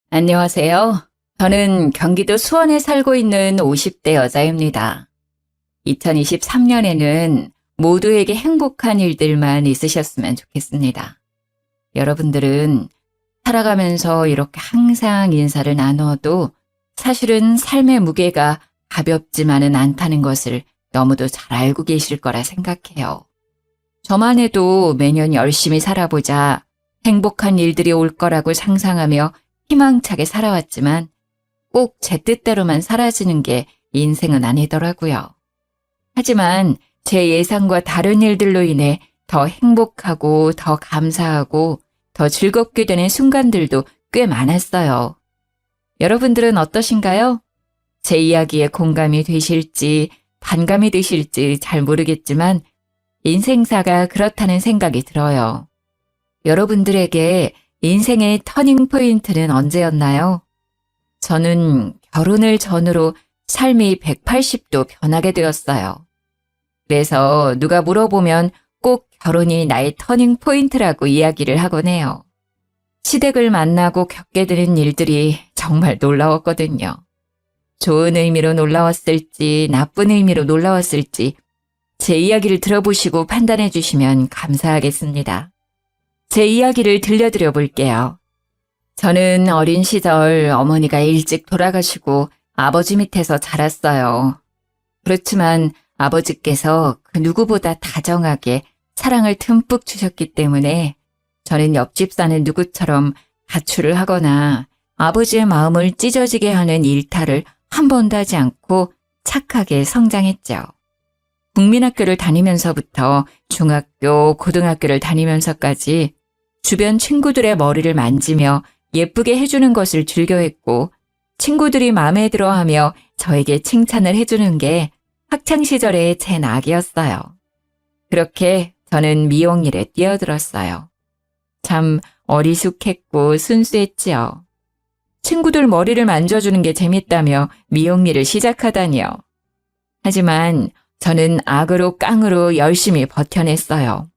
안녕하세요. 저는 경기도 수원에 살고 있는 50대 여자입니다. 2023년에는 모두에게 행복한 일들만 있으셨으면 좋겠습니다. 여러분들은 살아가면서 이렇게 항상 인사를 나누어도 사실은 삶의 무게가 가볍지만은 않다는 것을 너무도 잘 알고 계실 거라 생각해요. 저만 해도 매년 열심히 살아보자 행복한 일들이 올 거라고 상상하며 희망차게 살아왔지만 꼭 제 뜻대로만 사라지는 게 인생은 아니더라고요. 하지만 제 예상과 다른 일들로 인해 더 행복하고 더 감사하고 더 즐겁게 되는 순간들도 꽤 많았어요. 여러분들은 어떠신가요? 제 이야기에 공감이 되실지 반감이 되실지 잘 모르겠지만 인생사가 그렇다는 생각이 들어요. 여러분들에게 인생의 터닝 포인트는 언제였나요? 저는 결혼을 전후로 삶이 180도 변하게 되었어요. 그래서 누가 물어보면 꼭 결혼이 나의 터닝 포인트라고 이야기를 하곤 해요. 시댁을 만나고 겪게 되는 일들이 정말 놀라웠거든요. 좋은 의미로 놀라웠을지 나쁜 의미로 놀라웠을지 제 이야기를 들어보시고 판단해 주시면 감사하겠습니다. 제 이야기를 들려드려 볼게요. 저는 어린 시절 어머니가 일찍 돌아가시고 아버지 밑에서 자랐어요. 그렇지만 아버지께서 그 누구보다 다정하게 사랑을 듬뿍 주셨기 때문에 저는 옆집 사는 누구처럼 가출을 하거나 아버지의 마음을 찢어지게 하는 일탈을 한 번도 하지 않고 착하게 성장했죠. 국민학교를 다니면서부터 중학교, 고등학교를 다니면서까지 주변 친구들의 머리를 만지며 예쁘게 해주는 것을 즐겨했고 친구들이 마음에 들어하며 저에게 칭찬을 해주는 게 학창시절의 제 낙이었어요. 그렇게 저는 미용일에 뛰어들었어요. 참 어리숙했고 순수했지요. 친구들 머리를 만져주는 게 재밌다며 미용일을 시작하다니요. 하지만 저는 악으로 깡으로 열심히 버텨냈어요.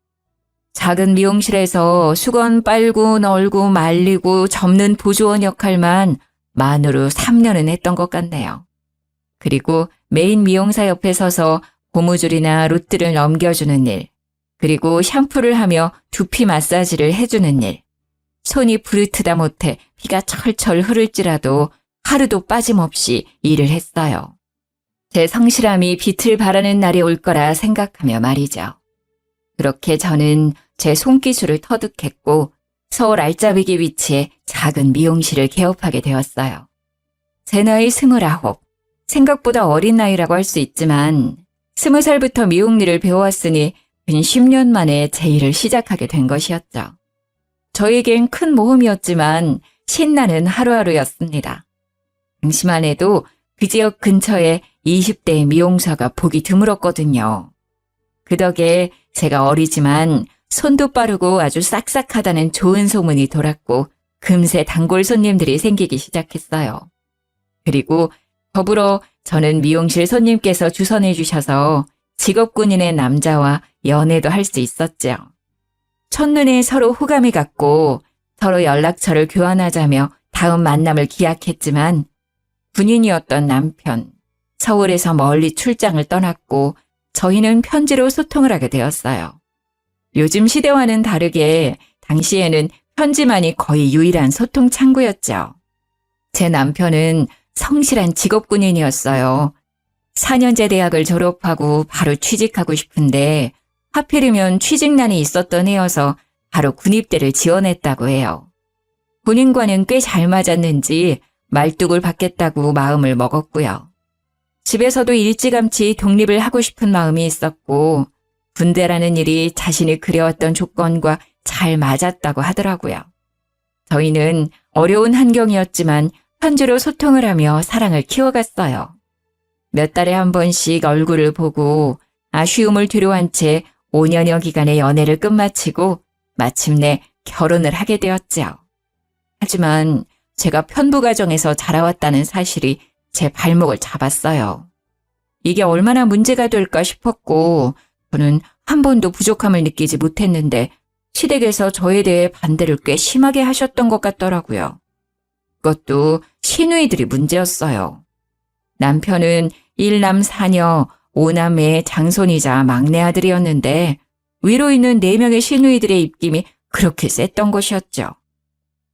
작은 미용실에서 수건 빨고 널고 말리고 접는 보조원 역할만 만으로 3년은 했던 것 같네요. 그리고 메인 미용사 옆에 서서 고무줄이나 로트를 넘겨주는 일, 그리고 샴푸를 하며 두피 마사지를 해주는 일. 손이 부르트다 못해 피가 철철 흐를지라도 하루도 빠짐없이 일을 했어요. 제 성실함이 빛을 발하는 날이 올 거라 생각하며 말이죠. 그렇게 저는 제 손기술을 터득했고 서울 알짜배기 위치에 작은 미용실을 개업하게 되었어요. 제 나이 29, 생각보다 어린 나이라고 할 수 있지만 20살부터 미용 일을 배워왔으니 근 10년 만에 제 일을 시작하게 된 것이었죠. 저에겐 큰 모험이었지만 신나는 하루하루였습니다. 당시만 해도 그 지역 근처에 20대의 미용사가 보기 드물었거든요. 그 덕에 제가 어리지만 손도 빠르고 아주 싹싹하다는 좋은 소문이 돌았고 금세 단골 손님들이 생기기 시작했어요. 그리고 더불어 저는 미용실 손님께서 주선해 주셔서 직업군인의 남자와 연애도 할 수 있었죠. 첫눈에 서로 호감이 갔고 서로 연락처를 교환하자며 다음 만남을 기약했지만 군인이었던 남편, 서울에서 멀리 출장을 떠났고 저희는 편지로 소통을 하게 되었어요. 요즘 시대와는 다르게 당시에는 편지만이 거의 유일한 소통 창구였죠. 제 남편은 성실한 직업군인이었어요. 4년제 대학을 졸업하고 바로 취직하고 싶은데 하필이면 취직난이 있었던 해여서 바로 군입대를 지원했다고 해요. 본인과는 꽤 잘 맞았는지 말뚝을 받겠다고 마음을 먹었고요. 집에서도 일찌감치 독립을 하고 싶은 마음이 있었고 군대라는 일이 자신이 그려왔던 조건과 잘 맞았다고 하더라고요. 저희는 어려운 환경이었지만 편지로 소통을 하며 사랑을 키워갔어요. 몇 달에 한 번씩 얼굴을 보고 아쉬움을 뒤로한 채 5년여 기간의 연애를 끝마치고 마침내 결혼을 하게 되었죠. 하지만 제가 편부 가정에서 자라왔다는 사실이 제 발목을 잡았어요. 이게 얼마나 문제가 될까 싶었고 저는 한 번도 부족함을 느끼지 못했는데 시댁에서 저에 대해 반대를 꽤 심하게 하셨던 것 같더라고요. 그것도 시누이들이 문제였어요. 남편은 1남 4녀 5남매의 장손이자 막내 아들이었는데 위로 있는 4명의 시누이들의 입김이 그렇게 셌던 것이었죠.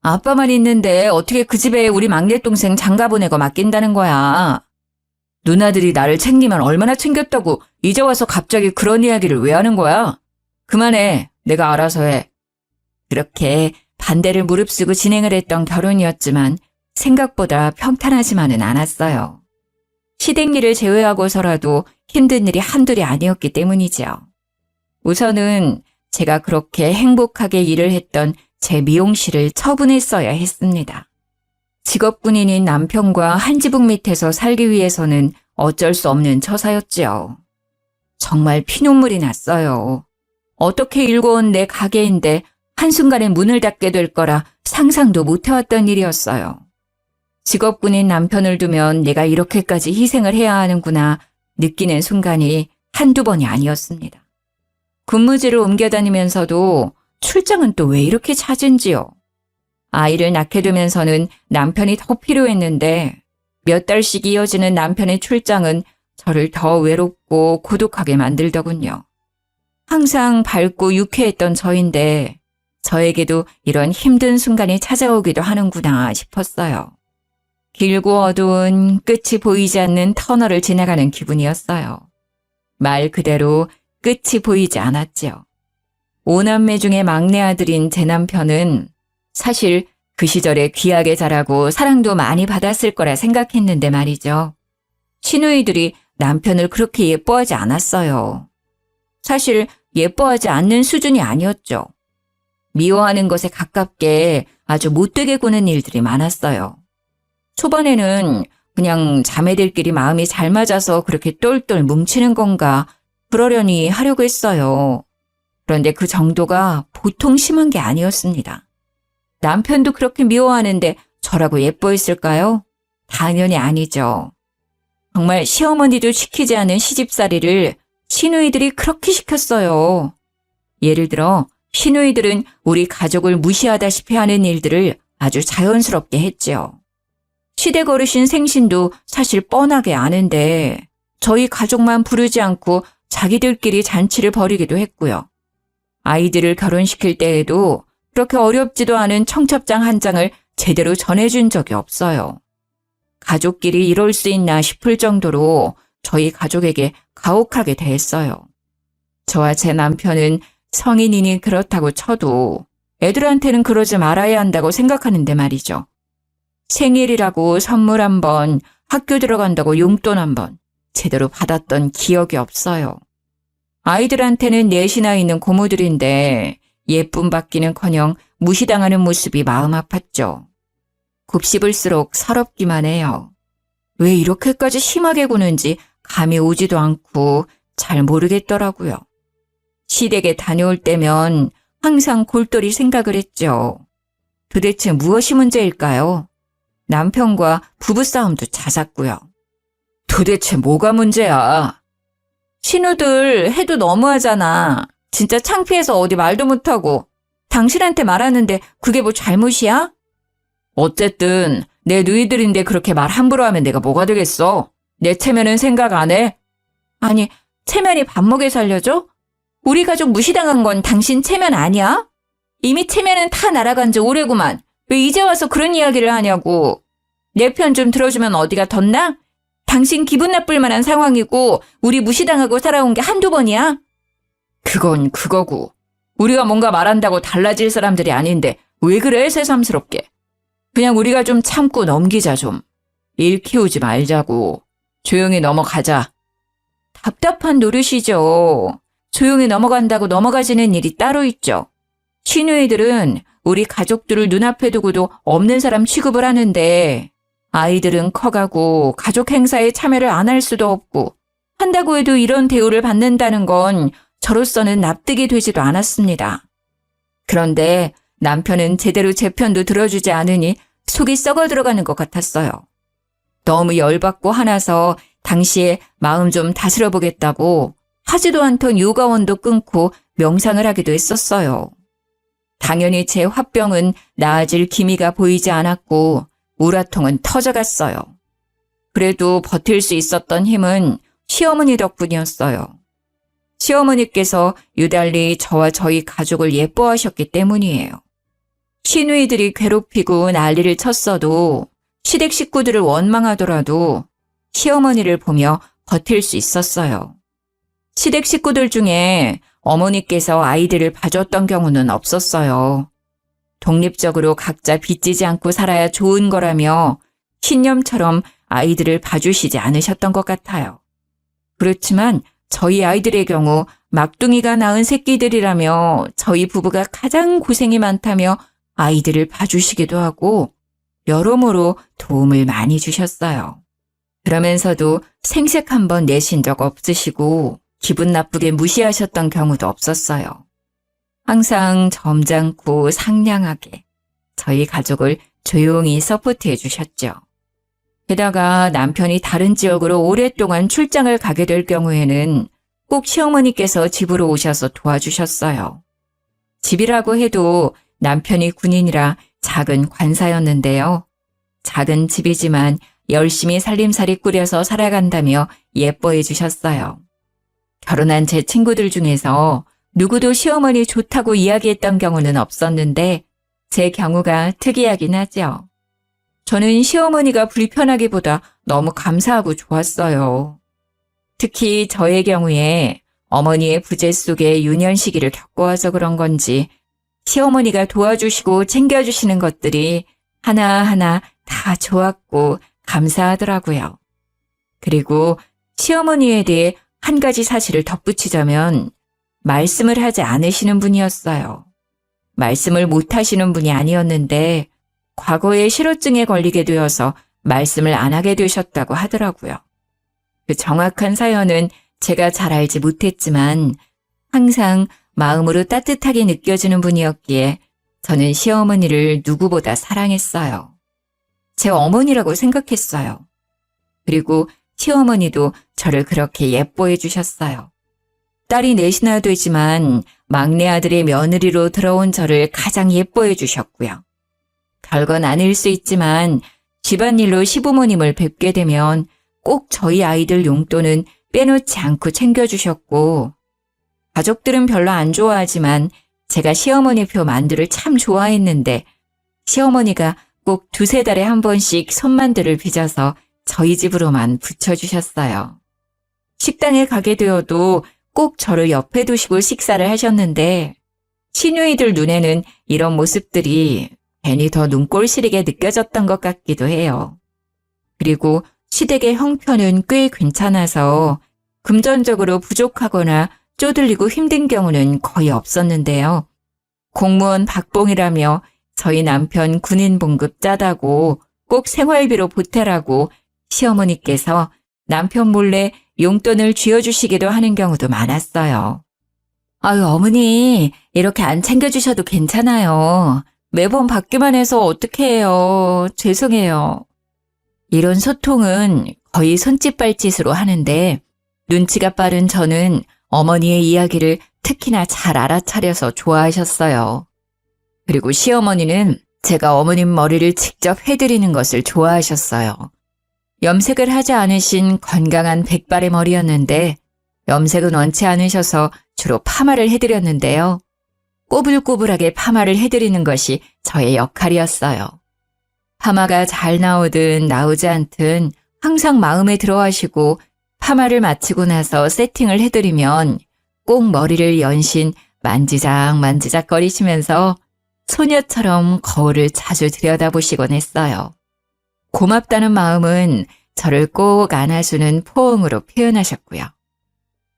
아빠만 있는데 어떻게 그 집에 우리 막내 동생 장가 보내고 맡긴다는 거야. 누나들이 나를 챙기면 얼마나 챙겼다고 이제 와서 갑자기 그런 이야기를 왜 하는 거야? 그만해. 내가 알아서 해. 그렇게 반대를 무릅쓰고 진행을 했던 결혼이었지만 생각보다 평탄하지만은 않았어요. 시댁일을 제외하고서라도 힘든 일이 한둘이 아니었기 때문이죠. 우선은 제가 그렇게 행복하게 일을 했던 제 미용실을 처분했어야 했습니다. 직업군인인 남편과 한 지붕 밑에서 살기 위해서는 어쩔 수 없는 처사였지요. 정말 피눈물이 났어요. 어떻게 일궈온 내 가게인데 한순간에 문을 닫게 될 거라 상상도 못 해왔던 일이었어요. 직업군인 남편을 두면 내가 이렇게까지 희생을 해야 하는구나 느끼는 순간이 한두 번이 아니었습니다. 근무지를 옮겨 다니면서도 출장은 또 왜 이렇게 잦은지요. 아이를 낳게 되면서는 남편이 더 필요했는데 몇 달씩 이어지는 남편의 출장은 저를 더 외롭고 고독하게 만들더군요. 항상 밝고 유쾌했던 저인데 저에게도 이런 힘든 순간이 찾아오기도 하는구나 싶었어요. 길고 어두운 끝이 보이지 않는 터널을 지나가는 기분이었어요. 말 그대로 끝이 보이지 않았죠. 5남매 중에 막내 아들인 제 남편은 사실 그 시절에 귀하게 자라고 사랑도 많이 받았을 거라 생각했는데 말이죠. 시누이들이 남편을 그렇게 예뻐하지 않았어요. 사실 예뻐하지 않는 수준이 아니었죠. 미워하는 것에 가깝게 아주 못되게 구는 일들이 많았어요. 초반에는 그냥 자매들끼리 마음이 잘 맞아서 그렇게 똘똘 뭉치는 건가 그러려니 하려고 했어요. 그런데 그 정도가 보통 심한 게 아니었습니다. 남편도 그렇게 미워하는데 저라고 예뻐했을까요? 당연히 아니죠. 정말 시어머니도 시키지 않은 시집살이를 시누이들이 그렇게 시켰어요. 예를 들어 시누이들은 우리 가족을 무시하다시피 하는 일들을 아주 자연스럽게 했죠. 시댁 어르신 생신도 사실 뻔하게 아는데 저희 가족만 부르지 않고 자기들끼리 잔치를 벌이기도 했고요. 아이들을 결혼시킬 때에도 그렇게 어렵지도 않은 청첩장 한 장을 제대로 전해준 적이 없어요. 가족끼리 이럴 수 있나 싶을 정도로 저희 가족에게 가혹하게 대했어요. 저와 제 남편은 성인이니 그렇다고 쳐도 애들한테는 그러지 말아야 한다고 생각하는데 말이죠. 생일이라고 선물 한 번, 학교 들어간다고 용돈 한 번 제대로 받았던 기억이 없어요. 아이들한테는 넷이나 있는 고모들인데 예쁨 받기는커녕 무시당하는 모습이 마음 아팠죠. 곱씹을수록 서럽기만 해요. 왜 이렇게까지 심하게 구는지 감이 오지도 않고 잘 모르겠더라고요. 시댁에 다녀올 때면 항상 골똘히 생각을 했죠. 도대체 무엇이 문제일까요? 남편과 부부싸움도 잦았고요. 도대체 뭐가 문제야? 신우들 해도 너무하잖아. 진짜 창피해서 어디 말도 못하고. 당신한테 말하는데 그게 뭐 잘못이야? 어쨌든 내 누이들인데 그렇게 말 함부로 하면 내가 뭐가 되겠어? 내 체면은 생각 안 해? 아니, 체면이 밥 먹여 살려줘? 우리 가족 무시당한 건 당신 체면 아니야? 이미 체면은 다 날아간 지 오래구만. 왜 이제 와서 그런 이야기를 하냐고. 내 편 좀 들어주면 어디가 덧나? 당신 기분 나쁠 만한 상황이고 우리 무시당하고 살아온 게 한두 번이야? 그건 그거고. 우리가 뭔가 말한다고 달라질 사람들이 아닌데 왜 그래 새삼스럽게. 그냥 우리가 좀 참고 넘기자 좀. 일 키우지 말자고. 조용히 넘어가자. 답답한 노릇이죠. 조용히 넘어간다고 넘어가지는 일이 따로 있죠. 시누이들은 우리 가족들을 눈앞에 두고도 없는 사람 취급을 하는데 아이들은 커가고 가족 행사에 참여를 안 할 수도 없고 한다고 해도 이런 대우를 받는다는 건 저로서는 납득이 되지도 않았습니다. 그런데 남편은 제대로 제 편도 들어주지 않으니 속이 썩어 들어가는 것 같았어요. 너무 열받고 화나서 당시에 마음 좀 다스려 보겠다고 하지도 않던 요가원도 끊고 명상을 하기도 했었어요. 당연히 제 화병은 나아질 기미가 보이지 않았고 우라통은 터져갔어요. 그래도 버틸 수 있었던 힘은 시어머니 덕분이었어요. 시어머니께서 유달리 저와 저희 가족을 예뻐하셨기 때문이에요. 시누이들이 괴롭히고 난리를 쳤어도 시댁 식구들을 원망하더라도 시어머니를 보며 버틸 수 있었어요. 시댁 식구들 중에 어머니께서 아이들을 봐줬던 경우는 없었어요. 독립적으로 각자 빚지지 않고 살아야 좋은 거라며 신념처럼 아이들을 봐주시지 않으셨던 것 같아요. 그렇지만 저희 아이들의 경우 막둥이가 낳은 새끼들이라며 저희 부부가 가장 고생이 많다며 아이들을 봐주시기도 하고 여러모로 도움을 많이 주셨어요. 그러면서도 생색 한번 내신 적 없으시고 기분 나쁘게 무시하셨던 경우도 없었어요. 항상 점잖고 상냥하게 저희 가족을 조용히 서포트해 주셨죠. 게다가 남편이 다른 지역으로 오랫동안 출장을 가게 될 경우에는 꼭 시어머니께서 집으로 오셔서 도와주셨어요. 집이라고 해도 남편이 군인이라 작은 관사였는데요. 작은 집이지만 열심히 살림살이 꾸려서 살아간다며 예뻐해 주셨어요. 결혼한 제 친구들 중에서 누구도 시어머니 좋다고 이야기했던 경우는 없었는데 제 경우가 특이하긴 하죠. 저는 시어머니가 불편하기보다 너무 감사하고 좋았어요. 특히 저의 경우에 어머니의 부재 속에 유년 시기를 겪어와서 그런 건지 시어머니가 도와주시고 챙겨주시는 것들이 하나하나 다 좋았고 감사하더라고요. 그리고 시어머니에 대해 한 가지 사실을 덧붙이자면 말씀을 하지 않으시는 분이었어요. 말씀을 못 하시는 분이 아니었는데 과거에 실어증에 걸리게 되어서 말씀을 안 하게 되셨다고 하더라고요. 그 정확한 사연은 제가 잘 알지 못했지만 항상 마음으로 따뜻하게 느껴지는 분이었기에 저는 시어머니를 누구보다 사랑했어요. 제 어머니라고 생각했어요. 그리고 시어머니도 저를 그렇게 예뻐해 주셨어요. 딸이 넷이나 되지만 막내 아들의 며느리로 들어온 저를 가장 예뻐해 주셨고요. 별건 아닐 수 있지만 집안일로 시부모님을 뵙게 되면 꼭 저희 아이들 용돈은 빼놓지 않고 챙겨주셨고 가족들은 별로 안 좋아하지만 제가 시어머니표 만두를 참 좋아했는데 시어머니가 꼭 두세 달에 한 번씩 손만두를 빚어서 저희 집으로만 붙여주셨어요. 식당에 가게 되어도 꼭 저를 옆에 두시고 식사를 하셨는데 시누이들 눈에는 이런 모습들이 괜히 더 눈꼴 시리게 느껴졌던 것 같기도 해요. 그리고 시댁의 형편은 꽤 괜찮아서 금전적으로 부족하거나 쪼들리고 힘든 경우는 거의 없었는데요. 공무원 박봉이라며 저희 남편 군인 봉급 짜다고 꼭 생활비로 보태라고 시어머니께서 남편 몰래 용돈을 쥐어주시기도 하는 경우도 많았어요. 아유, 어머니, 이렇게 안 챙겨주셔도 괜찮아요. 매번 받기만 해서 어떻게 해요. 죄송해요. 이런 소통은 거의 손짓발짓으로 하는데 눈치가 빠른 저는 어머니의 이야기를 특히나 잘 알아차려서 좋아하셨어요. 그리고 시어머니는 제가 어머님 머리를 직접 해드리는 것을 좋아하셨어요. 염색을 하지 않으신 건강한 백발의 머리였는데 염색은 원치 않으셔서 주로 파마를 해드렸는데요. 꼬불꼬불하게 파마를 해드리는 것이 저의 역할이었어요. 파마가 잘 나오든 나오지 않든 항상 마음에 들어 하시고 파마를 마치고 나서 세팅을 해드리면 꼭 머리를 연신 만지작 거리시면서 소녀처럼 거울을 자주 들여다보시곤 했어요. 고맙다는 마음은 저를 꼭 안아주는 포옹으로 표현하셨고요.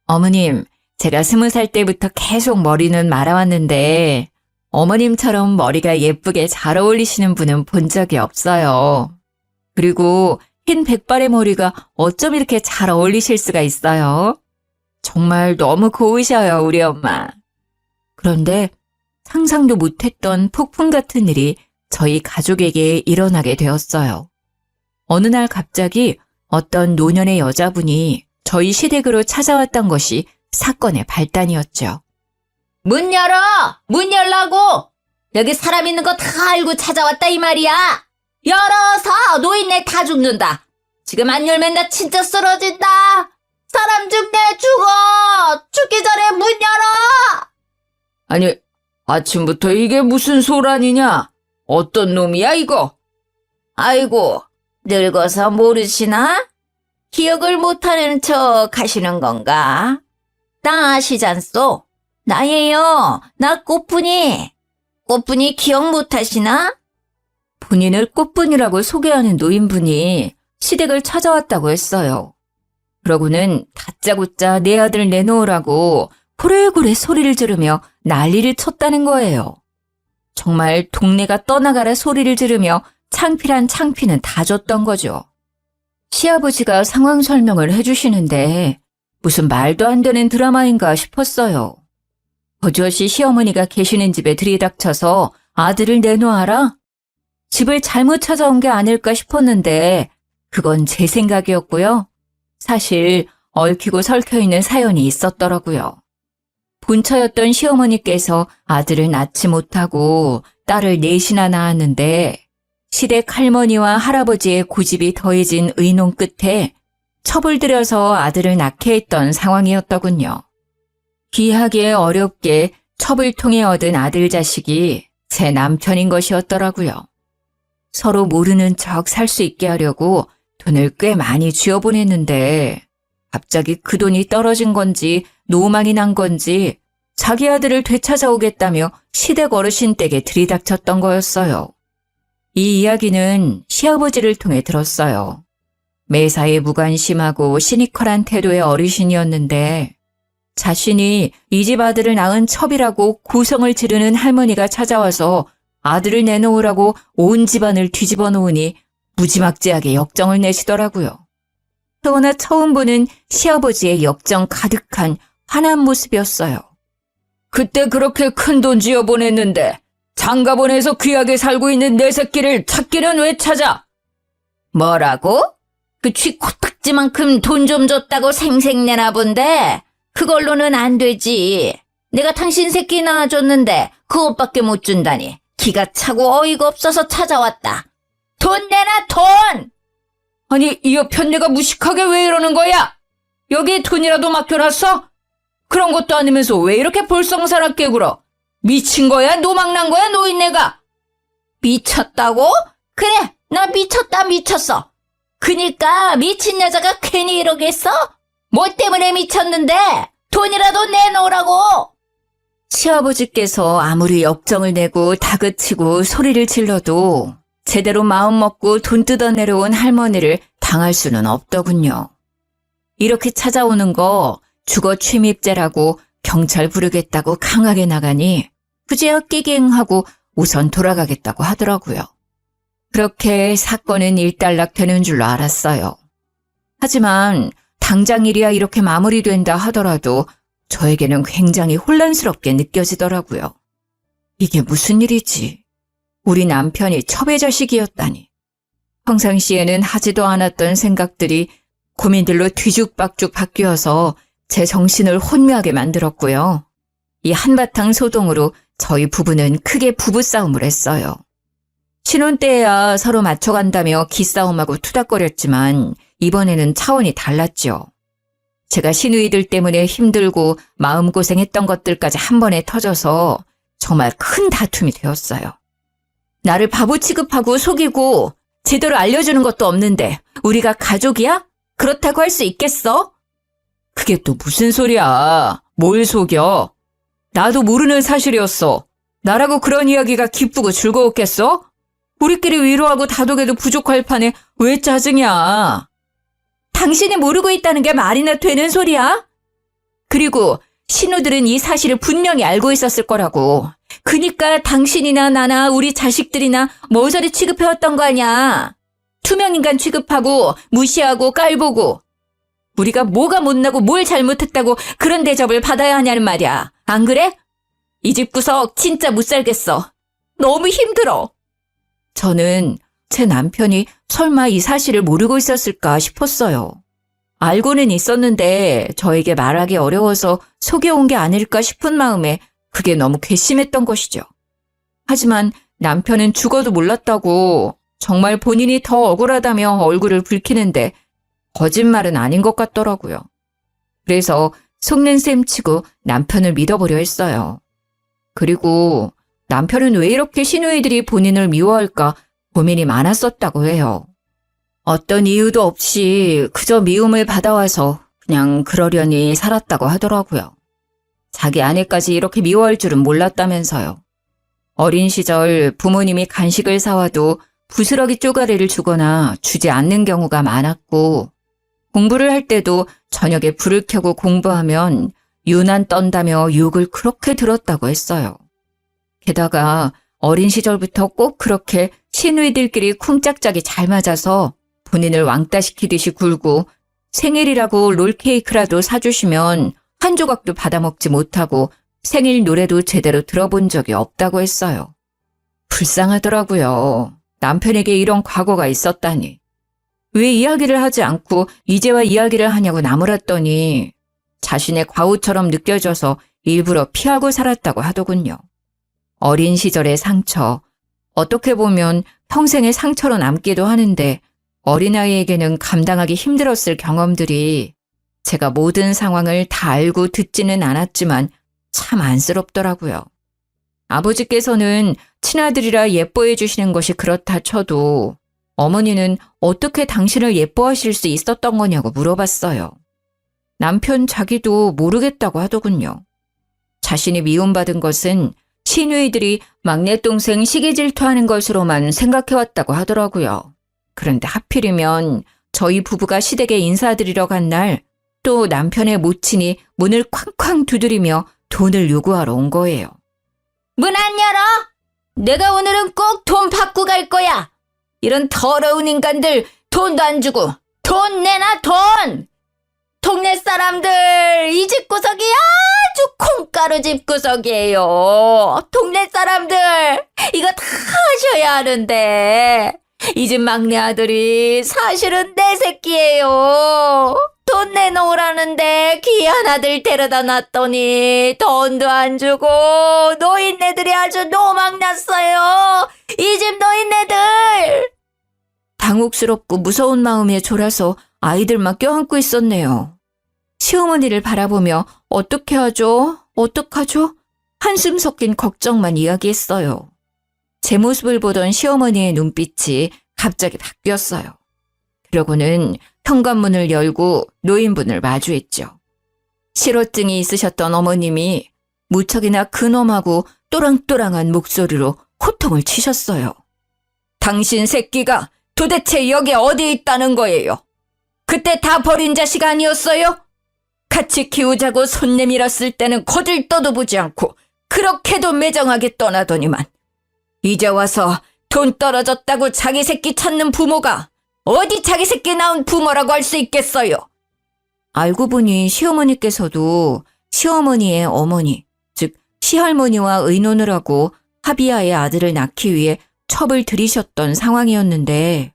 어머님, 제가 20살 때부터 계속 머리는 말아왔는데 어머님처럼 머리가 예쁘게 잘 어울리시는 분은 본 적이 없어요. 그리고 흰 백발의 머리가 어쩜 이렇게 잘 어울리실 수가 있어요? 정말 너무 고우셔요, 우리 엄마. 그런데 상상도 못했던 폭풍 같은 일이 저희 가족에게 일어나게 되었어요. 어느 날 갑자기 어떤 노년의 여자분이 저희 시댁으로 찾아왔던 것이 사건의 발단이었죠. 문 열어! 문 열라고! 여기 사람 있는 거 다 알고 찾아왔다 이 말이야! 열어서! 노인네 다 죽는다. 지금 안 열면 나 진짜 쓰러진다. 사람 죽네, 죽어. 죽기 전에 문 열어. 아니, 아침부터 이게 무슨 소란이냐? 어떤 놈이야, 이거? 아이고, 늙어서 모르시나? 기억을 못하는 척 하시는 건가? 나 아시잖소? 나예요. 나 꽃분이. 꽃분이 기억 못하시나? 본인을 꽃분이라고 소개하는 노인분이 시댁을 찾아왔다고 했어요. 그러고는 다짜고짜 내 아들 내놓으라고 고래고래 소리를 지르며 난리를 쳤다는 거예요. 정말 동네가 떠나가라 소리를 지르며 창피란 창피는 다 줬던 거죠. 시아버지가 상황 설명을 해주시는데 무슨 말도 안 되는 드라마인가 싶었어요. 버젓이 시어머니가 계시는 집에 들이닥쳐서 아들을 내놓아라? 집을 잘못 찾아온 게 아닐까 싶었는데 그건 제 생각이었고요. 사실 얽히고 설켜있는 사연이 있었더라고요. 본처였던 시어머니께서 아들을 낳지 못하고 딸을 넷이나 낳았는데 시댁 할머니와 할아버지의 고집이 더해진 의논 끝에 첩을 들여서 아들을 낳게 했던 상황이었더군요. 귀하게 어렵게 첩을 통해 얻은 아들 자식이 제 남편인 것이었더라고요. 서로 모르는 척 살 수 있게 하려고 돈을 꽤 많이 쥐어보냈는데 갑자기 그 돈이 떨어진 건지 노망이 난 건지 자기 아들을 되찾아오겠다며 시댁 어르신 댁에 들이닥쳤던 거였어요. 이 이야기는 시아버지를 통해 들었어요. 매사에 무관심하고 시니컬한 태도의 어르신이었는데 자신이 이 집 아들을 낳은 첩이라고 고성을 지르는 할머니가 찾아와서 아들을 내놓으라고 온 집안을 뒤집어 놓으니 무지막지하게 역정을 내시더라고요. 그러나 처음 보는 시아버지의 역정 가득한 화난 모습이었어요. 그때 그렇게 큰 돈 쥐어 보냈는데 장가보내서 귀하게 살고 있는 내 새끼를 찾기는 왜 찾아? 뭐라고? 그 쥐 코딱지만큼 돈 좀 줬다고 생색내나 본데 그걸로는 안 되지. 내가 당신 새끼 낳아줬는데 그것밖에 못 준다니. 기가 차고 어이가 없어서 찾아왔다. 돈 내놔, 돈! 아니, 이 여편네가 무식하게 왜 이러는 거야? 여기에 돈이라도 맡겨놨어? 그런 것도 아니면서 왜 이렇게 볼썽사납게 굴어? 미친 거야? 노망난 거야? 노인네가? 미쳤다고? 그래, 나 미쳤다, 미쳤어. 그니까 미친 여자가 괜히 이러겠어? 뭐 때문에 미쳤는데? 돈이라도 내놓으라고! 시아버지께서 아무리 역정을 내고 다그치고 소리를 질러도 제대로 마음 먹고 돈 뜯어 내려온 할머니를 당할 수는 없더군요. 이렇게 찾아오는 거 주거 침입죄라고 경찰 부르겠다고 강하게 나가니 그제야 끼갱하고 우선 돌아가겠다고 하더라고요. 그렇게 사건은 일단락 되는 줄로 알았어요. 하지만 당장 일이야 이렇게 마무리된다 하더라도 저에게는 굉장히 혼란스럽게 느껴지더라고요. 이게 무슨 일이지? 우리 남편이 첩의 자식이었다니. 평상시에는 하지도 않았던 생각들이 고민들로 뒤죽박죽 바뀌어서 제 정신을 혼미하게 만들었고요. 이 한바탕 소동으로 저희 부부는 크게 부부싸움을 했어요. 신혼 때야 서로 맞춰간다며 기싸움하고 투닥거렸지만 이번에는 차원이 달랐죠. 제가 시누이들 때문에 힘들고 마음고생했던 것들까지 한 번에 터져서 정말 큰 다툼이 되었어요. 나를 바보 취급하고 속이고 제대로 알려주는 것도 없는데 우리가 가족이야? 그렇다고 할 수 있겠어? 그게 또 무슨 소리야? 뭘 속여? 나도 모르는 사실이었어. 나라고 그런 이야기가 기쁘고 즐거웠겠어? 우리끼리 위로하고 다독여도 부족할 판에 왜 짜증이야? 당신이 모르고 있다는 게 말이나 되는 소리야? 그리고 신우들은 이 사실을 분명히 알고 있었을 거라고. 그니까 당신이나 나나 우리 자식들이나 모서리 취급해왔던 거 아니야. 투명인간 취급하고 무시하고 깔보고. 우리가 뭐가 못나고 뭘 잘못했다고 그런 대접을 받아야 하냐는 말이야. 안 그래? 이 집 구석 진짜 못 살겠어. 너무 힘들어. 저는 제 남편이 설마 이 사실을 모르고 있었을까 싶었어요. 알고는 있었는데 저에게 말하기 어려워서 속여온 게 아닐까 싶은 마음에 그게 너무 괘씸했던 것이죠. 하지만 남편은 죽어도 몰랐다고 정말 본인이 더 억울하다며 얼굴을 붉히는데 거짓말은 아닌 것 같더라고요. 그래서 속는 셈 치고 남편을 믿어보려 했어요. 그리고 남편은 왜 이렇게 시누이들이 본인을 미워할까 고민이 많았었다고 해요. 어떤 이유도 없이 그저 미움을 받아와서 그냥 그러려니 살았다고 하더라고요. 자기 아내까지 이렇게 미워할 줄은 몰랐다면서요. 어린 시절 부모님이 간식을 사와도 부스러기 쪼가리를 주거나 주지 않는 경우가 많았고, 공부를 할 때도 저녁에 불을 켜고 공부하면 유난 떤다며 욕을 그렇게 들었다고 했어요. 게다가 어린 시절부터 꼭 그렇게 시누이들끼리 쿵짝짝이 잘 맞아서 본인을 왕따시키듯이 굴고 생일이라고 롤케이크라도 사주시면 한 조각도 받아먹지 못하고 생일 노래도 제대로 들어본 적이 없다고 했어요. 불쌍하더라고요. 남편에게 이런 과거가 있었다니. 왜 이야기를 하지 않고 이제와 이야기를 하냐고 나무랐더니 자신의 과오처럼 느껴져서 일부러 피하고 살았다고 하더군요. 어린 시절의 상처, 어떻게 보면 평생의 상처로 남기도 하는데 어린아이에게는 감당하기 힘들었을 경험들이 제가 모든 상황을 다 알고 듣지는 않았지만 참 안쓰럽더라고요. 아버지께서는 친아들이라 예뻐해 주시는 것이 그렇다 쳐도 어머니는 어떻게 당신을 예뻐하실 수 있었던 거냐고 물어봤어요. 남편 자기도 모르겠다고 하더군요. 자신이 미움받은 것은 시누이들이 막내 동생 시기 질투하는 것으로만 생각해왔다고 하더라고요. 그런데 하필이면 저희 부부가 시댁에 인사드리러 간 날 또 남편의 모친이 문을 쾅쾅 두드리며 돈을 요구하러 온 거예요. 문 안 열어? 내가 오늘은 꼭 돈 받고 갈 거야. 이런 더러운 인간들 돈도 안 주고 돈 내놔 돈. 동네 사람들 이 집구석이 아주 콩가루 집구석이에요. 동네 사람들 이거 다 하셔야 하는데 이 집 막내 아들이 사실은 내 새끼예요. 돈 내놓으라는데 귀한 아들 데려다 놨더니 돈도 안 주고 노인네들이 아주 노망났어요. 이 집 노인네들. 당혹스럽고 무서운 마음에 졸아서 아이들만 껴안고 있었네요. 시어머니를 바라보며 어떻게 하죠? 어떡하죠? 한숨 섞인 걱정만 이야기했어요. 제 모습을 보던 시어머니의 눈빛이 갑자기 바뀌었어요. 그러고는 현관문을 열고 노인분을 마주했죠. 실어증이 있으셨던 어머님이 무척이나 근엄하고 또랑또랑한 목소리로 호통을 치셨어요. 당신 새끼가 도대체 여기 어디 있다는 거예요? 그때 다 버린 자식 아니었어요? 같이 키우자고 손 내밀었을 때는 거들떠도 보지 않고 그렇게도 매정하게 떠나더니만 이제 와서 돈 떨어졌다고 자기 새끼 찾는 부모가 어디 자기 새끼 낳은 부모라고 할 수 있겠어요? 알고 보니 시어머니께서도 시어머니의 어머니, 즉 시할머니와 의논을 하고 합의하에 아들을 낳기 위해 첩을 들이셨던 상황이었는데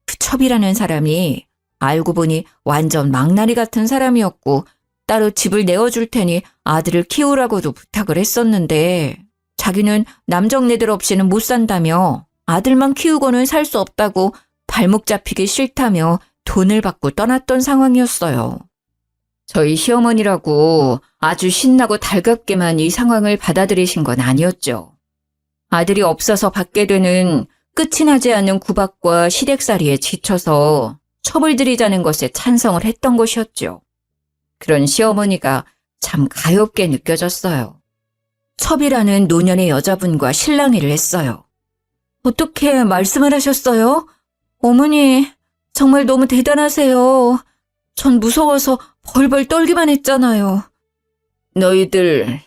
그 첩이라는 사람이 알고 보니 완전 망나니 같은 사람이었고 따로 집을 내어줄 테니 아들을 키우라고도 부탁을 했었는데 자기는 남정네들 없이는 못 산다며 아들만 키우고는 살 수 없다고 발목 잡히기 싫다며 돈을 받고 떠났던 상황이었어요. 저희 시어머니라고 아주 신나고 달갑게만 이 상황을 받아들이신 건 아니었죠. 아들이 없어서 받게 되는 끝이 나지 않는 구박과 시댁살이에 지쳐서 첩을 들이자는 것에 찬성을 했던 것이었죠. 그런 시어머니가 참 가엾게 느껴졌어요. 첩이라는 노년의 여자분과 실랑이를 했어요. 어떻게 말씀을 하셨어요? 어머니, 정말 너무 대단하세요. 전 무서워서 벌벌 떨기만 했잖아요. 너희들,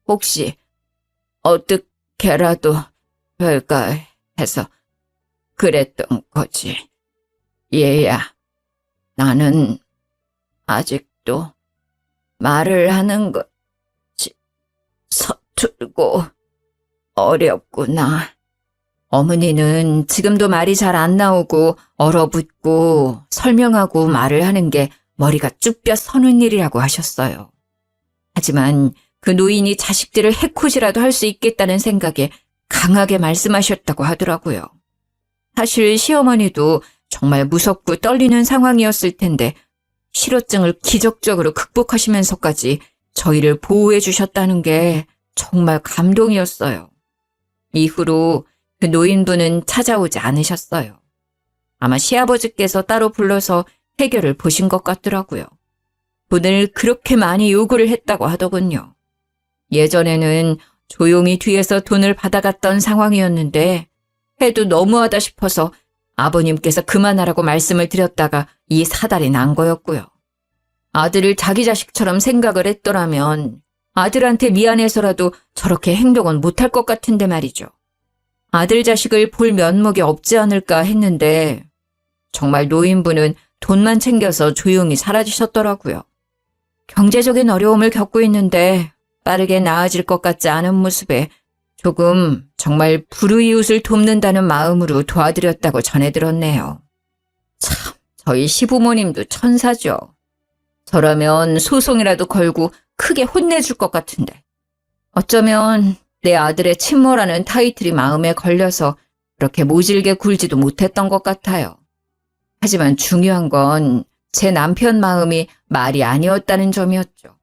혹시 어떻게라도 될까 해서 그랬던 거지. 얘야, 나는 아직도 말을 하는 것이 서툴고 어렵구나. 어머니는 지금도 말이 잘 안 나오고 얼어붙고 설명하고 말을 하는 게 머리가 쭈뼛 서는 일이라고 하셨어요. 하지만 그 노인이 자식들을 해코지라도 할 수 있겠다는 생각에 강하게 말씀하셨다고 하더라고요. 사실 시어머니도 정말 무섭고 떨리는 상황이었을 텐데 실어증을 기적적으로 극복하시면서까지 저희를 보호해 주셨다는 게 정말 감동이었어요. 이후로 그 노인분은 찾아오지 않으셨어요. 아마 시아버지께서 따로 불러서 해결을 보신 것 같더라고요. 돈을 그렇게 많이 요구를 했다고 하더군요. 예전에는 조용히 뒤에서 돈을 받아갔던 상황이었는데 해도 너무하다 싶어서 아버님께서 그만하라고 말씀을 드렸다가 이 사달이 난 거였고요. 아들을 자기 자식처럼 생각을 했더라면 아들한테 미안해서라도 저렇게 행동은 못할 것 같은데 말이죠. 아들 자식을 볼 면목이 없지 않을까 했는데 정말 노인분은 돈만 챙겨서 조용히 사라지셨더라고요. 경제적인 어려움을 겪고 있는데 빠르게 나아질 것 같지 않은 모습에 조금 정말 불우이웃을 돕는다는 마음으로 도와드렸다고 전해 들었네요. 참, 저희 시부모님도 천사죠. 저라면 소송이라도 걸고 크게 혼내줄 것 같은데. 어쩌면 내 아들의 친모라는 타이틀이 마음에 걸려서 그렇게 모질게 굴지도 못했던 것 같아요. 하지만 중요한 건 제 남편 마음이 말이 아니었다는 점이었죠.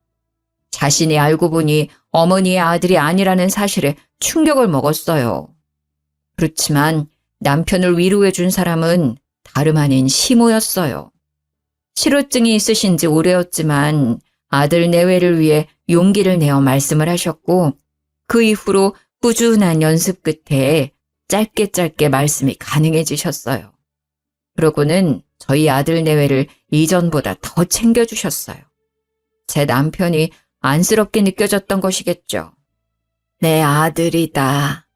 자신이 알고 보니 어머니의 아들이 아니라는 사실에 충격을 먹었어요. 그렇지만 남편을 위로해 준 사람은 다름 아닌 시모였어요. 실어증이 있으신 지 오래였지만 아들 내외를 위해 용기를 내어 말씀을 하셨고 그 이후로 꾸준한 연습 끝에 짧게 말씀이 가능해지셨어요. 그러고는 저희 아들 내외를 이전보다 더 챙겨주셨어요. 제 남편이 안쓰럽게 느껴졌던 것이겠죠. 내 아들이다.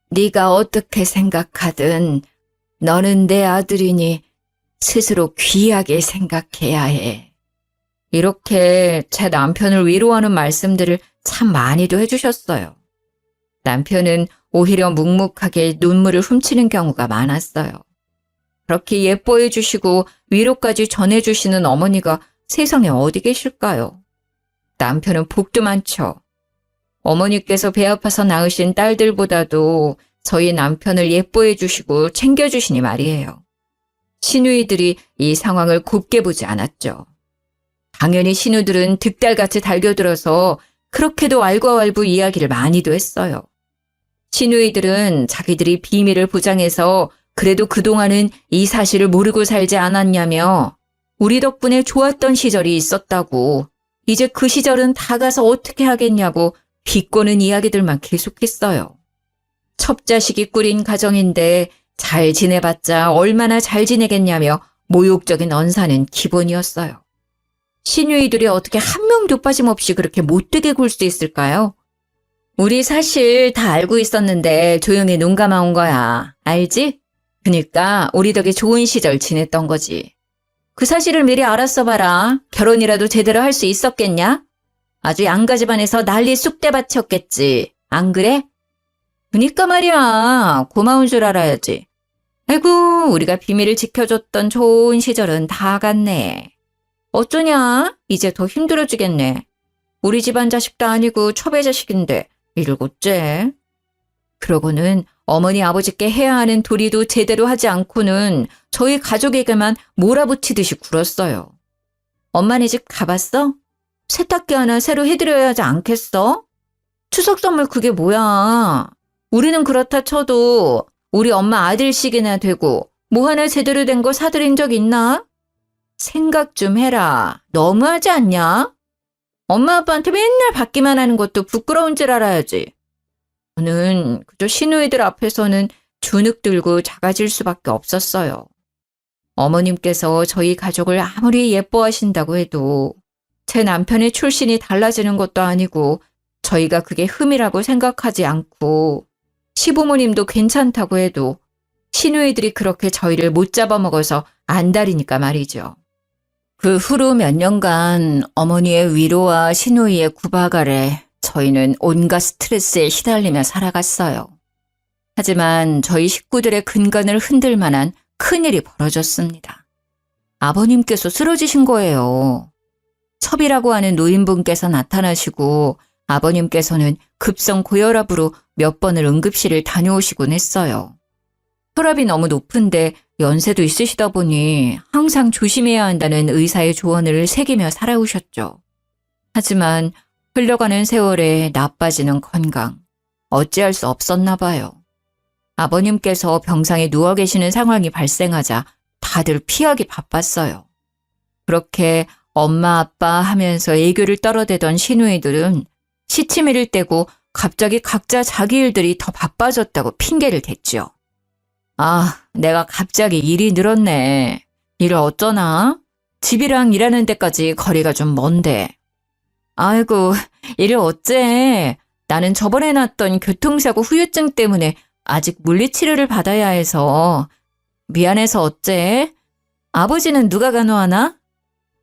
네가 어떻게 생각하든 너는 내 아들이니 스스로 귀하게 생각해야 해. 이렇게 제 남편을 위로하는 말씀들을 참 많이도 해주셨어요. 남편은 오히려 묵묵하게 눈물을 훔치는 경우가 많았어요. 그렇게 예뻐해 주시고 위로까지 전해주시는 어머니가 세상에 어디 계실까요? 남편은 복도 많죠. 어머니께서 배 아파서 낳으신 딸들보다도 저희 남편을 예뻐해 주시고 챙겨주시니 말이에요. 시누이들이 이 상황을 곱게 보지 않았죠. 당연히 시누들은 득달같이 달겨들어서 그렇게도 왈가왈부 이야기를 많이도 했어요. 시누이들은 자기들이 비밀을 보장해서 그래도 그동안은 이 사실을 모르고 살지 않았냐며 우리 덕분에 좋았던 시절이 있었다고 이제 그 시절은 다 가서 어떻게 하겠냐고 비꼬는 이야기들만 계속했어요. 첩자식이 꾸린 가정인데 잘 지내봤자 얼마나 잘 지내겠냐며 모욕적인 언사는 기본이었어요. 시누이들이 어떻게 한 명도 빠짐없이 그렇게 못되게 굴 수 있을까요? 우리 사실 다 알고 있었는데 조용히 눈 감아온 거야. 알지? 그니까 우리 덕에 좋은 시절 지냈던 거지. 그 사실을 미리 알았어 봐라. 결혼이라도 제대로 할 수 있었겠냐? 아주 양가 집안에서 난리 쑥대밭이었겠지. 안 그래? 그니까 말이야. 고마운 줄 알아야지. 아이고, 우리가 비밀을 지켜줬던 좋은 시절은 다 갔네. 어쩌냐? 이제 더 힘들어지겠네. 우리 집안 자식도 아니고 첩의 자식인데 일곱째. 그러고는 어머니 아버지께 해야 하는 도리도 제대로 하지 않고는 저희 가족에게만 몰아붙이듯이 굴었어요. 엄마네 집 가봤어? 세탁기 하나 새로 해드려야 하지 않겠어? 추석 선물 그게 뭐야? 우리는 그렇다 쳐도 우리 엄마 아들씩이나 되고 뭐 하나 제대로 된 거 사드린 적 있나? 생각 좀 해라. 너무하지 않냐? 엄마 아빠한테 맨날 받기만 하는 것도 부끄러운 줄 알아야지. 저는 그저 시누이들 앞에서는 주눅 들고 작아질 수밖에 없었어요. 어머님께서 저희 가족을 아무리 예뻐하신다고 해도 제 남편의 출신이 달라지는 것도 아니고 저희가 그게 흠이라고 생각하지 않고 시부모님도 괜찮다고 해도 시누이들이 그렇게 저희를 못 잡아먹어서 안달이니까 말이죠. 그 후로 몇 년간 어머니의 위로와 시누이의 구박 아래 저희는 온갖 스트레스에 시달리며 살아갔어요. 하지만 저희 식구들의 근간을 흔들 만한 큰일이 벌어졌습니다. 아버님께서 쓰러지신 거예요. 첩이라고 하는 노인분께서 나타나시고 아버님께서는 급성 고혈압으로 몇 번을 응급실을 다녀오시곤 했어요. 혈압이 너무 높은데 연세도 있으시다 보니 항상 조심해야 한다는 의사의 조언을 새기며 살아오셨죠. 하지만 흘러가는 세월에 나빠지는 건강, 어찌할 수 없었나 봐요. 아버님께서 병상에 누워 계시는 상황이 발생하자 다들 피하기 바빴어요. 그렇게 엄마 아빠 하면서 애교를 떨어대던 시누이들은 시치미를 떼고 갑자기 각자 자기 일들이 더 바빠졌다고 핑계를 댔죠. 아, 내가 갑자기 일이 늘었네. 일을 어쩌나? 집이랑 일하는 데까지 거리가 좀 먼데. 아이고, 일을 어째? 나는 저번에 났던 교통사고 후유증 때문에 아직 물리치료를 받아야 해서. 미안해서 어째? 아버지는 누가 간호하나?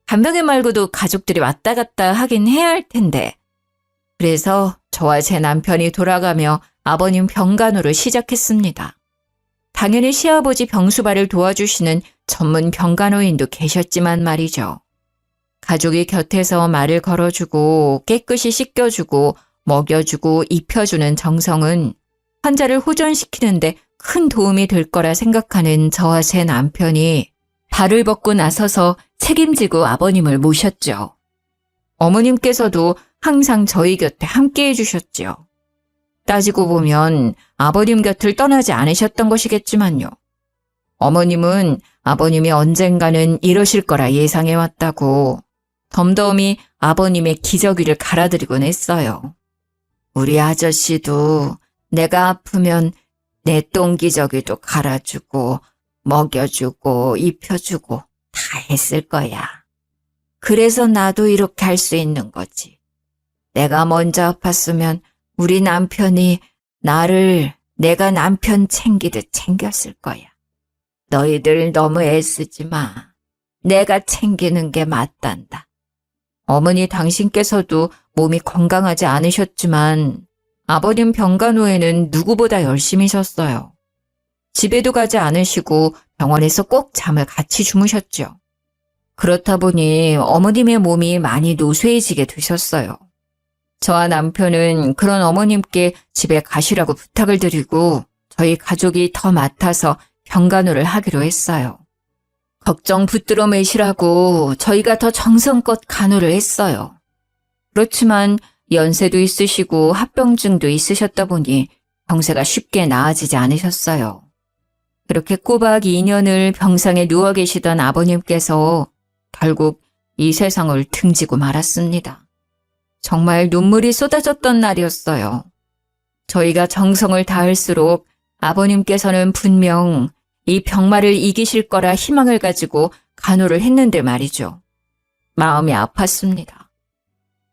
간병인 말고도 가족들이 왔다 갔다 하긴 해야 할 텐데. 그래서 저와 제 남편이 돌아가며 아버님 병간호를 시작했습니다. 당연히 시아버지 병수발을 도와주시는 전문 병간호인도 계셨지만 말이죠. 가족이 곁에서 말을 걸어주고 깨끗이 씻겨주고 먹여주고 입혀주는 정성은 환자를 호전시키는데 큰 도움이 될 거라 생각하는 저와 제 남편이 발을 벗고 나서서 책임지고 아버님을 모셨죠. 어머님께서도 항상 저희 곁에 함께 해주셨죠. 따지고 보면 아버님 곁을 떠나지 않으셨던 것이겠지만요. 어머님은 아버님이 언젠가는 이러실 거라 예상해왔다고 덤덤히 아버님의 기저귀를 갈아드리곤 했어요. 우리 아저씨도 내가 아프면 내 똥기저귀도 갈아주고 먹여주고 입혀주고 다 했을 거야. 그래서 나도 이렇게 할 수 있는 거지. 내가 먼저 아팠으면 우리 남편이 나를 내가 남편 챙기듯 챙겼을 거야. 너희들 너무 애쓰지 마. 내가 챙기는 게 맞단다. 어머니 당신께서도 몸이 건강하지 않으셨지만 아버님 병간호에는 누구보다 열심히셨어요. 집에도 가지 않으시고 병원에서 꼭 잠을 같이 주무셨죠. 그렇다 보니 어머님의 몸이 많이 노쇠해지게 되셨어요. 저와 남편은 그런 어머님께 집에 가시라고 부탁을 드리고 저희 가족이 더 맡아서 병간호를 하기로 했어요. 걱정 붙들어 매시라고 저희가 더 정성껏 간호를 했어요. 그렇지만 연세도 있으시고 합병증도 있으셨다 보니 병세가 쉽게 나아지지 않으셨어요. 그렇게 꼬박 2년을 병상에 누워 계시던 아버님께서 결국 이 세상을 등지고 말았습니다. 정말 눈물이 쏟아졌던 날이었어요. 저희가 정성을 다할수록 아버님께서는 분명 이 병마를 이기실 거라 희망을 가지고 간호를 했는데 말이죠. 마음이 아팠습니다.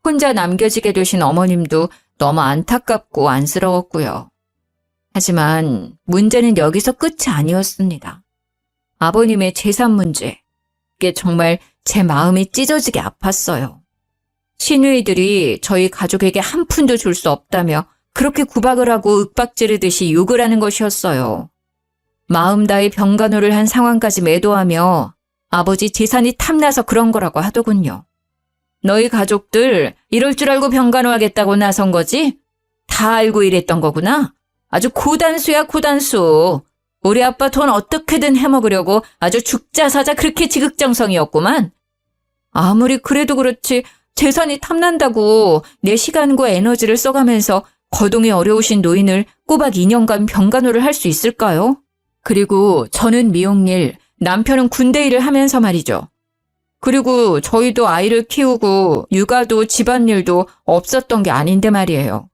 혼자 남겨지게 되신 어머님도 너무 안타깝고 안쓰러웠고요. 하지만 문제는 여기서 끝이 아니었습니다. 아버님의 재산 문제. 그게 정말 제 마음이 찢어지게 아팠어요. 시누이들이 저희 가족에게 한 푼도 줄 수 없다며 그렇게 구박을 하고 윽박지르듯이 욕을 하는 것이었어요. 마음 다해 병간호를 한 상황까지 매도하며 아버지 재산이 탐나서 그런 거라고 하더군요. 너희 가족들 이럴 줄 알고 병간호하겠다고 나선 거지? 다 알고 이랬던 거구나? 아주 고단수야 고단수. 우리 아빠 돈 어떻게든 해먹으려고 아주 죽자 사자 그렇게 지극정성이었구만. 아무리 그래도 그렇지 재산이 탐난다고 내 시간과 에너지를 써가면서 거동이 어려우신 노인을 꼬박 2년간 병간호를 할 수 있을까요? 그리고 저는 미용일, 남편은 군대 일을 하면서 말이죠. 그리고 저희도 아이를 키우고 육아도 집안일도 없었던 게 아닌데 말이에요.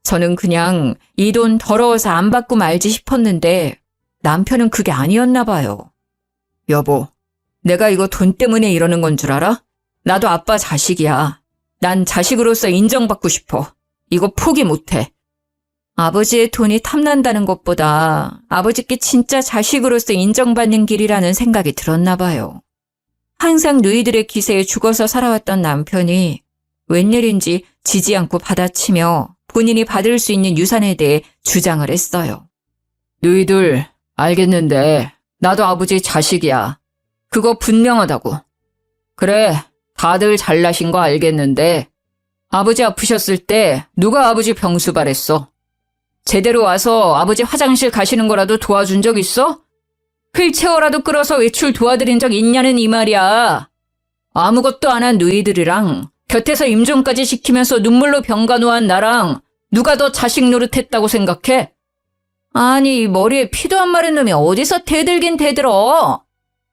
저는 그냥 이 돈 더러워서 안 받고 말지 싶었는데 남편은 그게 아니었나 봐요. 여보, 내가 이거 돈 때문에 이러는 건 줄 알아? 나도 아빠 자식이야. 난 자식으로서 인정받고 싶어. 이거 포기 못해. 아버지의 돈이 탐난다는 것보다 아버지께 진짜 자식으로서 인정받는 길이라는 생각이 들었나 봐요. 항상 누이들의 기세에 죽어서 살아왔던 남편이 웬일인지 지지 않고 받아치며 본인이 받을 수 있는 유산에 대해 주장을 했어요. 누이들 알겠는데 나도 아버지 자식이야. 그거 분명하다고. 그래, 다들 잘나신 거 알겠는데 아버지 아프셨을 때 누가 아버지 병수발했어? 제대로 와서 아버지 화장실 가시는 거라도 도와준 적 있어? 휠체어라도 끌어서 외출 도와드린 적 있냐는 이 말이야. 아무것도 안 한 누이들이랑 곁에서 임종까지 시키면서 눈물로 병가 놓은 나랑 누가 더 자식 노릇했다고 생각해? 아니, 머리에 피도 안 마른 놈이 어디서 대들긴 대들어.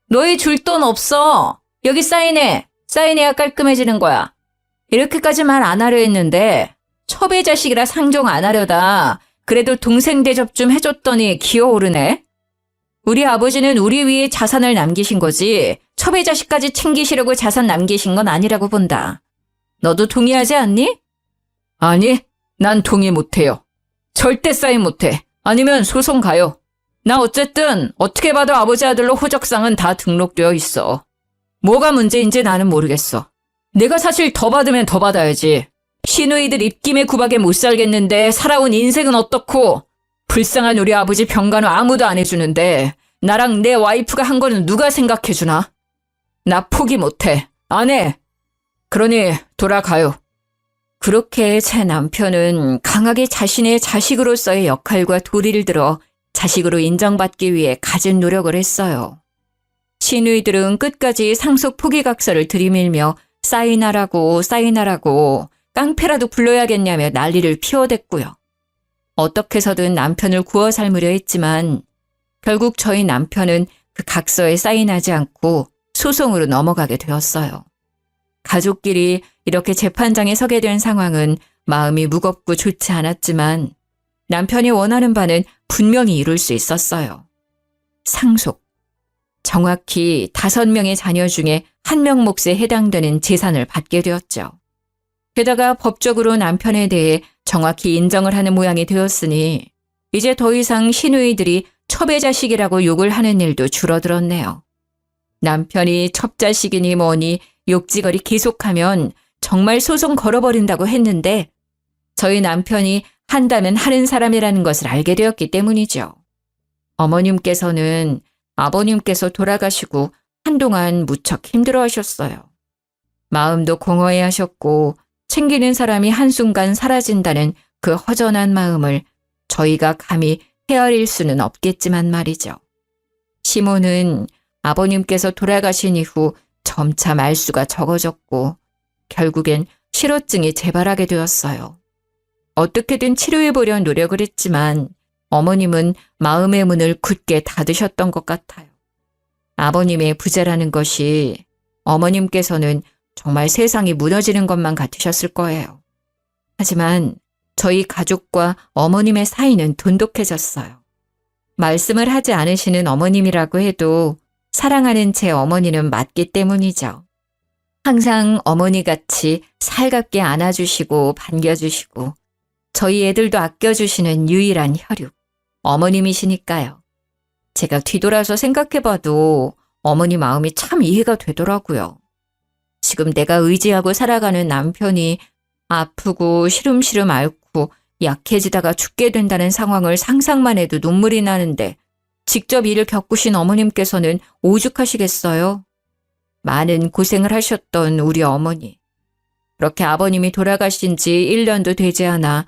너희 줄 돈 없어. 여기 사인해. 사인해야 깔끔해지는 거야. 이렇게까지 말 안 하려 했는데 첩의 자식이라 상종 안 하려다 그래도 동생 대접 좀 해줬더니 기어오르네. 우리 아버지는 우리 위에 자산을 남기신 거지 첩의 자식까지 챙기시려고 자산 남기신 건 아니라고 본다. 너도 동의하지 않니? 아니, 난 동의 못해요. 절대 사인 못해. 아니면 소송 가요. 나 어쨌든 어떻게 봐도 아버지 아들로 호적상은 다 등록되어 있어. 뭐가 문제인지 나는 모르겠어. 내가 사실 더 받으면 더 받아야지. 시누이들 입김에 구박에 못 살겠는데 살아온 인생은 어떻고 불쌍한 우리 아버지 병간호 아무도 안 해주는데 나랑 내 와이프가 한 거는 누가 생각해주나? 나 포기 못해. 안 해. 그러니 돌아가요. 그렇게 제 남편은 강하게 자신의 자식으로서의 역할과 도리를 들어 자식으로 인정받기 위해 갖은 노력을 했어요. 시누이들은 끝까지 상속 포기각서를 들이밀며 사인하라고 깡패라도 불러야겠냐며 난리를 피워댔고요. 어떻게 해서든 남편을 구워 삶으려 했지만 결국 저희 남편은 그 각서에 사인하지 않고 소송으로 넘어가게 되었어요. 가족끼리 이렇게 재판장에 서게 된 상황은 마음이 무겁고 좋지 않았지만 남편이 원하는 바는 분명히 이룰 수 있었어요. 상속. 정확히 5명의 자녀 중에 1명 몫에 해당되는 재산을 받게 되었죠. 게다가 법적으로 남편에 대해 정확히 인정을 하는 모양이 되었으니 이제 더 이상 시누이들이 첩의 자식이라고 욕을 하는 일도 줄어들었네요. 남편이 첩자식이니 뭐니 욕지거리 계속하면 정말 소송 걸어버린다고 했는데 저희 남편이 한다면 하는 사람이라는 것을 알게 되었기 때문이죠. 어머님께서는 아버님께서 돌아가시고 한동안 무척 힘들어하셨어요. 마음도 공허해하셨고 챙기는 사람이 한순간 사라진다는 그 허전한 마음을 저희가 감히 헤아릴 수는 없겠지만 말이죠. 시모는 아버님께서 돌아가신 이후 점차 말수가 적어졌고 결국엔 실어증이 재발하게 되었어요. 어떻게든 치료해보려 노력을 했지만 어머님은 마음의 문을 굳게 닫으셨던 것 같아요. 아버님의 부재라는 것이 어머님께서는 정말 세상이 무너지는 것만 같으셨을 거예요. 하지만 저희 가족과 어머님의 사이는 돈독해졌어요. 말씀을 하지 않으시는 어머님이라고 해도 사랑하는 제 어머니는 맞기 때문이죠. 항상 어머니같이 살갑게 안아주시고 반겨주시고 저희 애들도 아껴주시는 유일한 혈육, 어머님이시니까요. 제가 뒤돌아서 생각해봐도 어머니 마음이 참 이해가 되더라고요. 지금 내가 의지하고 살아가는 남편이 아프고 시름시름 앓고 약해지다가 죽게 된다는 상황을 상상만 해도 눈물이 나는데 직접 이를 겪으신 어머님께서는 오죽하시겠어요? 많은 고생을 하셨던 우리 어머니. 그렇게 아버님이 돌아가신 지 1년도 되지 않아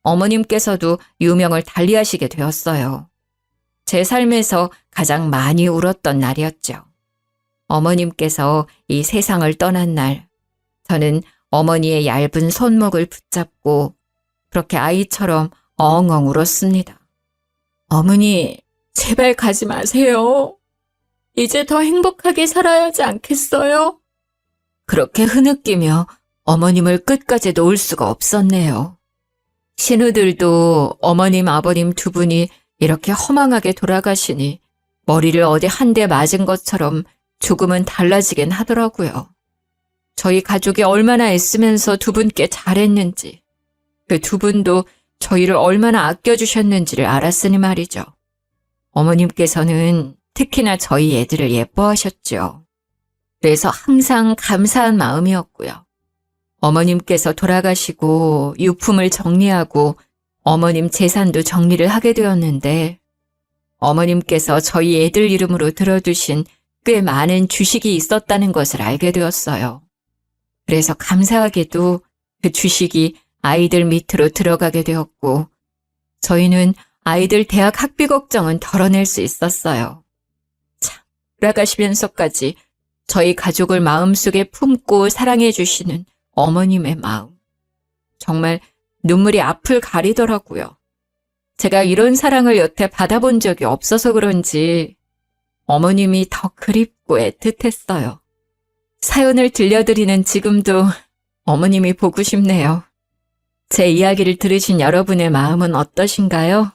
어머님께서도 유명을 달리하시게 되었어요. 제 삶에서 가장 많이 울었던 날이었죠. 어머님께서 이 세상을 떠난 날, 저는 어머니의 얇은 손목을 붙잡고 그렇게 아이처럼 엉엉 울었습니다. 어머니, 제발 가지 마세요. 이제 더 행복하게 살아야 하지 않겠어요? 그렇게 흐느끼며 어머님을 끝까지 놓을 수가 없었네요. 신우들도 어머님, 아버님 두 분이 이렇게 허망하게 돌아가시니 머리를 어디 한 대 맞은 것처럼 조금은 달라지긴 하더라고요. 저희 가족이 얼마나 애쓰면서 두 분께 잘했는지, 그 두 분도 저희를 얼마나 아껴주셨는지를 알았으니 말이죠. 어머님께서는 특히나 저희 애들을 예뻐하셨죠. 그래서 항상 감사한 마음이었고요. 어머님께서 돌아가시고 유품을 정리하고 어머님 재산도 정리를 하게 되었는데 어머님께서 저희 애들 이름으로 들어두신 꽤 많은 주식이 있었다는 것을 알게 되었어요. 그래서 감사하게도 그 주식이 아이들 밑으로 들어가게 되었고 저희는 아이들 대학 학비 걱정은 덜어낼 수 있었어요. 참, 돌아가시면서까지 저희 가족을 마음속에 품고 사랑해 주시는 어머님의 마음. 정말 눈물이 앞을 가리더라고요. 제가 이런 사랑을 여태 받아본 적이 없어서 그런지 어머님이 더 그립고 애틋했어요. 사연을 들려드리는 지금도 어머님이 보고 싶네요. 제 이야기를 들으신 여러분의 마음은 어떠신가요?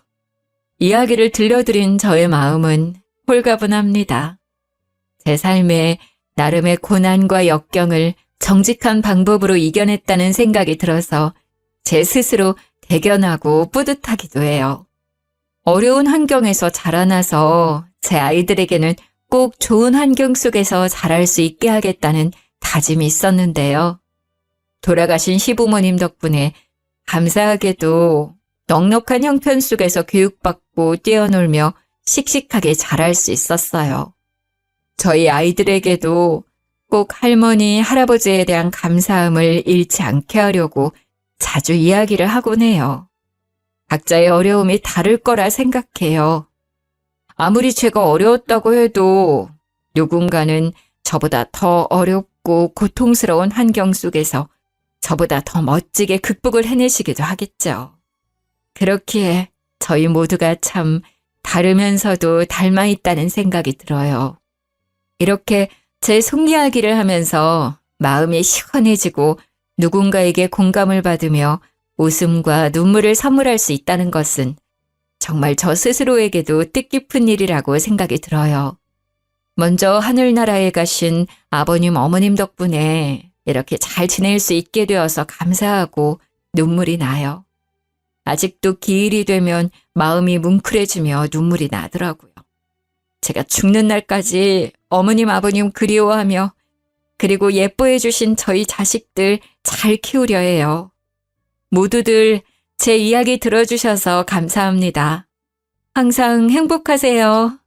이야기를 들려드린 저의 마음은 홀가분합니다. 제 삶에 나름의 고난과 역경을 정직한 방법으로 이겨냈다는 생각이 들어서 제 스스로 대견하고 뿌듯하기도 해요. 어려운 환경에서 자라나서 제 아이들에게는 꼭 좋은 환경 속에서 자랄 수 있게 하겠다는 다짐이 있었는데요. 돌아가신 시부모님 덕분에 감사하게도 넉넉한 형편 속에서 교육받고 뛰어놀며 씩씩하게 자랄 수 있었어요. 저희 아이들에게도 꼭 할머니, 할아버지에 대한 감사함을 잃지 않게 하려고 자주 이야기를 하곤 해요. 각자의 어려움이 다를 거라 생각해요. 아무리 제가 어려웠다고 해도 누군가는 저보다 더 어렵고 고통스러운 환경 속에서 저보다 더 멋지게 극복을 해내시기도 하겠죠. 그렇기에 저희 모두가 참 다르면서도 닮아 있다는 생각이 들어요. 이렇게 제 속 이야기를 하면서 마음이 시원해지고 누군가에게 공감을 받으며 웃음과 눈물을 선물할 수 있다는 것은 정말 저 스스로에게도 뜻깊은 일이라고 생각이 들어요. 먼저 하늘나라에 가신 아버님, 어머님 덕분에 이렇게 잘 지낼 수 있게 되어서 감사하고 눈물이 나요. 아직도 기일이 되면 마음이 뭉클해지며 눈물이 나더라고요. 제가 죽는 날까지 어머님, 아버님 그리워하며 그리고 예뻐해 주신 저희 자식들 잘 키우려 해요. 모두들 제 이야기 들어주셔서 감사합니다. 항상 행복하세요.